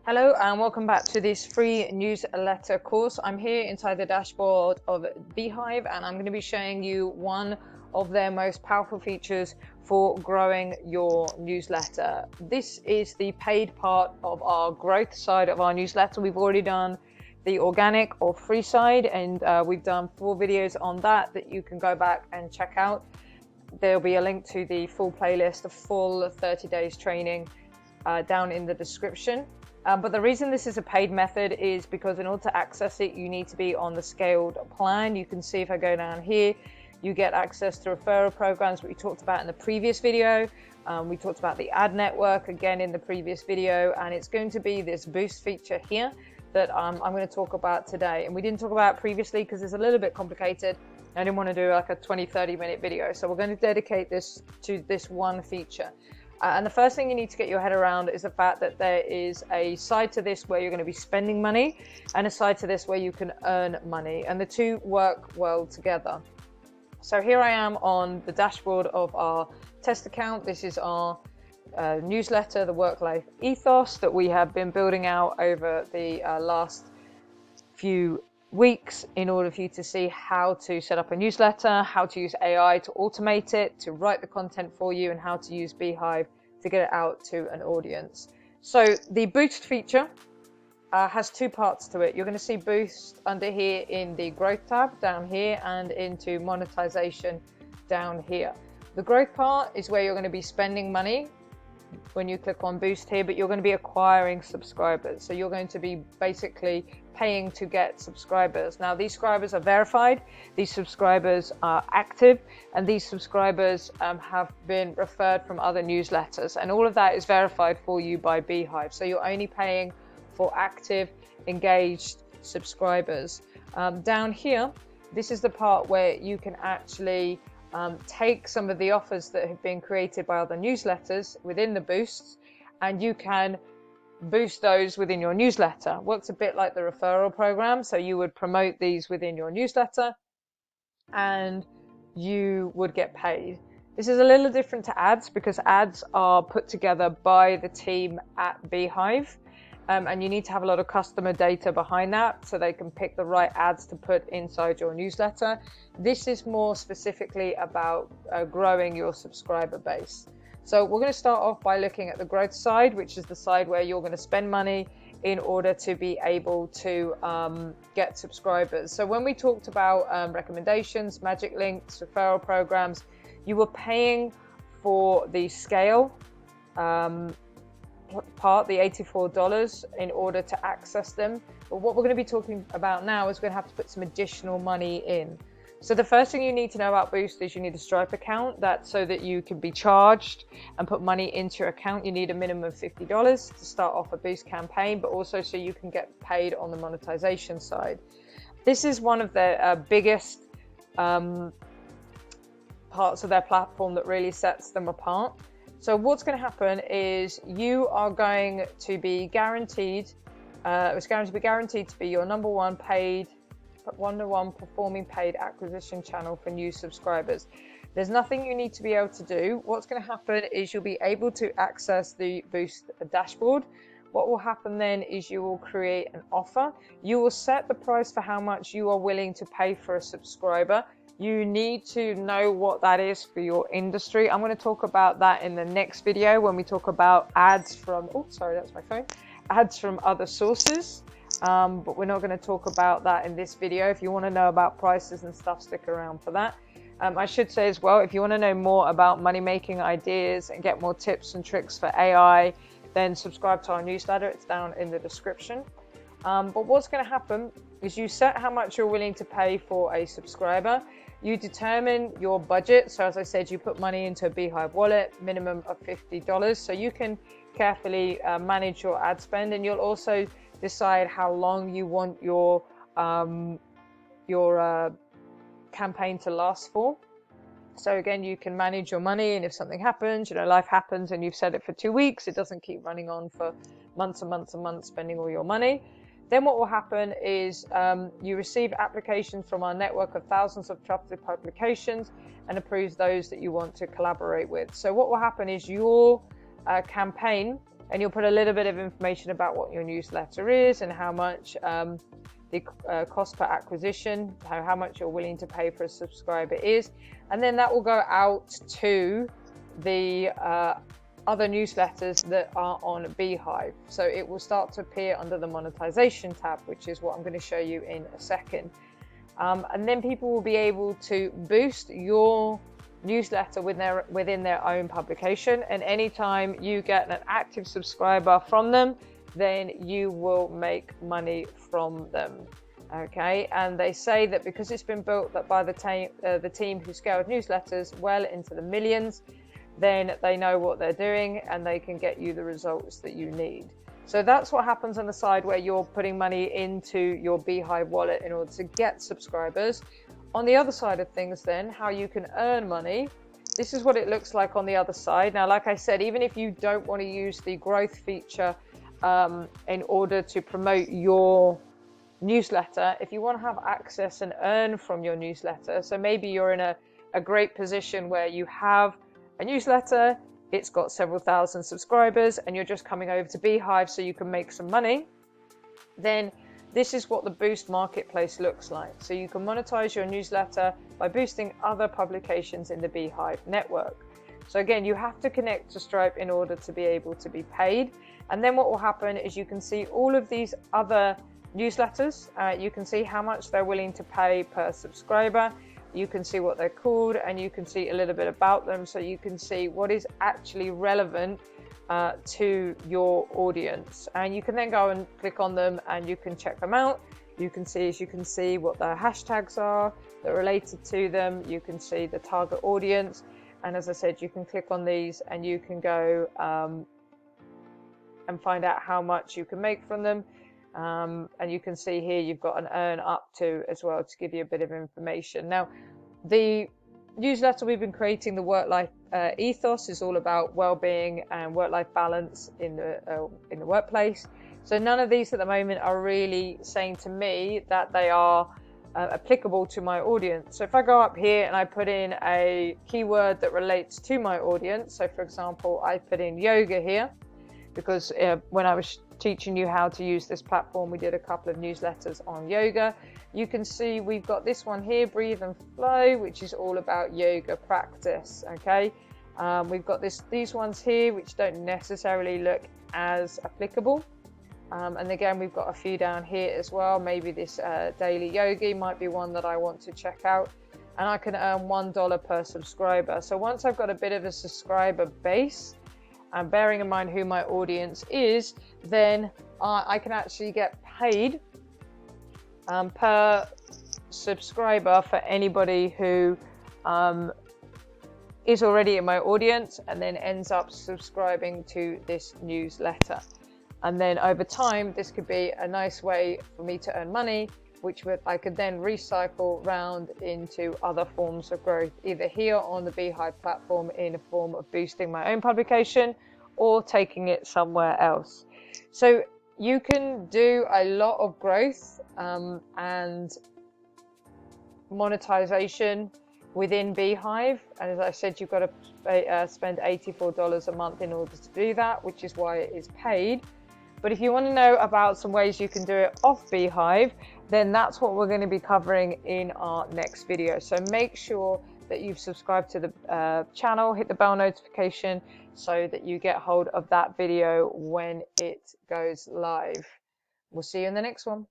Hello and welcome back to this free newsletter course. I'm here inside the dashboard of Beehive and I'm going to be showing you one of their most powerful features for growing your newsletter. This is the paid part of our growth side of our newsletter. We've already done the organic or free side and we've done 4 videos on that you can go back and check out. There'll be a link to the full playlist, a full 30 days training down in the description. But the reason this is a paid method is because in order to access it, you need to be on the scaled plan. You can see if I go down here, you get access to referral programs, which we talked about in the previous video. We talked about the ad network again in the previous video, and it's going to be this boost feature here that I'm going to talk about today. And we didn't talk about it previously because it's a little bit complicated. I didn't want to do like a 20-30 minute video. So we're going to dedicate this to this one feature. And the first thing you need to get your head around is the fact that there is a side to this where you're going to be spending money and a side to this where you can earn money, and the two work well together. So here I am on the dashboard of our test account. This is our newsletter, the work-life ethos that we have been building out over the last few weeks in order for you to see how to set up a newsletter, how to use AI to automate it, to write the content for you, and how to use Beehive to get it out to an audience. So the boost feature has 2 parts to it. You're going to see boost under here in the growth tab down here and into monetization down here. The growth part is where you're going to be spending money when you click on boost here, but you're going to be acquiring subscribers. So you're going to be basically paying to get subscribers. Now these subscribers are verified, these subscribers are active, and these subscribers have been referred from other newsletters, and all of that is verified for you by Beehive. So you're only paying for active, engaged subscribers. Down here, this is the part where you can actually take some of the offers that have been created by other newsletters within the boosts, and you can boost those within your newsletter. Works a bit like the referral program. So you would promote these within your newsletter and you would get paid. This is a little different to ads because ads are put together by the team at Beehive. And you need to have a lot of customer data behind that so they can pick the right ads to put inside your newsletter. This is more specifically about growing your subscriber base. So we're going to start off by looking at the growth side, which is the side where you're going to spend money in order to be able to get subscribers. So when we talked about recommendations, magic links, referral programs, you were paying for the scale part, the $84, in order to access them. But what we're going to be talking about now is we're going to have to put some additional money in. So the first thing you need to know about Boost is you need a Stripe account. That's so that you can be charged and put money into your account. You need a minimum of $50 to start off a Boost campaign, but also so you can get paid on the monetization side. This is one of the biggest parts of their platform that really sets them apart. So what's going to happen is you are going to be guaranteed, it's going to be guaranteed to be your number one performing paid acquisition channel for new subscribers. There's nothing you need to be able to do. What's going to happen is you'll be able to access the Boost dashboard. What will happen then is you will create an offer. You will set the price for how much you are willing to pay for a subscriber. You need to know what that is for your industry. I'm going to talk about that in the next video when we talk about ads from, oh, sorry, that's my phone, ads from other sources. But we're not going to talk about that in this video. If you want to know about prices and stuff, stick around for that. I should say as well, if you want to know more about money-making ideas and get more tips and tricks for AI, then subscribe to our newsletter. It's down in the description. But what's going to happen is you set how much you're willing to pay for a subscriber. You determine your budget. So as I said, you put money into a Beehive wallet, minimum of $50. So you can carefully manage your ad spend, and you'll also decide how long you want your campaign to last for. So again, you can manage your money, and if something happens, life happens, and you've set it for 2 weeks, it doesn't keep running on for months and months and months spending all your money. Then what will happen is you receive applications from our network of thousands of trusted publications and approves those that you want to collaborate with. So what will happen is your campaign and you'll put a little bit of information about what your newsletter is and how much the cost per acquisition, how much you're willing to pay for a subscriber is, and then that will go out to the other newsletters that are on Beehive. So it will start to appear under the monetization tab, which is what I'm going to show you in a second. And then people will be able to boost your newsletter within their own publication, and anytime you get an active subscriber from them, then you will make money from them. Okay, and they say that because it's been built by the team who scaled newsletters well into the millions, then they know what they're doing and they can get you the results that you need. So that's what happens on the side where you're putting money into your Beehive wallet in order to get subscribers. On the other side of things then, how you can earn money, this is what it looks like on the other side. Now, like I said, even if you don't want to use the growth feature in order to promote your newsletter, if you want to have access and earn from your newsletter, so maybe you're in a great position where you have a newsletter, it's got several thousand subscribers, and you're just coming over to Beehive so you can make some money, then this is what the Boost Marketplace looks like. So you can monetize your newsletter by boosting other publications in the Beehive network. So again, you have to connect to Stripe in order to be able to be paid. And then what will happen is you can see all of these other newsletters. You can see how much they're willing to pay per subscriber. You can see what they're called, and you can see a little bit about them, so you can see what is actually relevant to your audience. And you can then go and click on them and you can check them out. You can see, as you can see, what their hashtags are that are related to them. You can see the target audience, and as I said, you can click on these and you can go and find out how much you can make from them. And you can see here you've got an earn up to as well, to give you a bit of information. Now, the newsletter we've been creating, the work-life ethos, is all about well-being and work-life balance in the workplace. So none of these at the moment are really saying to me that they are applicable to my audience. So if I go up here and I put in a keyword that relates to my audience, so for example, I put in yoga here, because when I was teaching you how to use this platform, we did a couple of newsletters on yoga. You can see we've got this one here, Breathe and Flow, which is all about yoga practice. Okay, we've got these ones here which don't necessarily look as applicable, and again we've got a few down here as well. Maybe this daily yogi might be one that I want to check out, and I can earn $1 per subscriber. So once I've got a bit of a subscriber base, and bearing in mind who my audience is, then I can actually get paid per subscriber for anybody who is already in my audience and then ends up subscribing to this newsletter. And then over time, this could be a nice way for me to earn money, which I could then recycle round into other forms of growth, either here on the Beehive platform in a form of boosting my own publication or taking it somewhere else. So you can do a lot of growth and monetization within Beehive. And as I said, you've got to spend $84 a month in order to do that, which is why it is paid. But if you want to know about some ways you can do it off Beehive, then that's what we're going to be covering in our next video. So make sure that you've subscribed to the channel, hit the bell notification so that you get hold of that video when it goes live. We'll see you in the next one.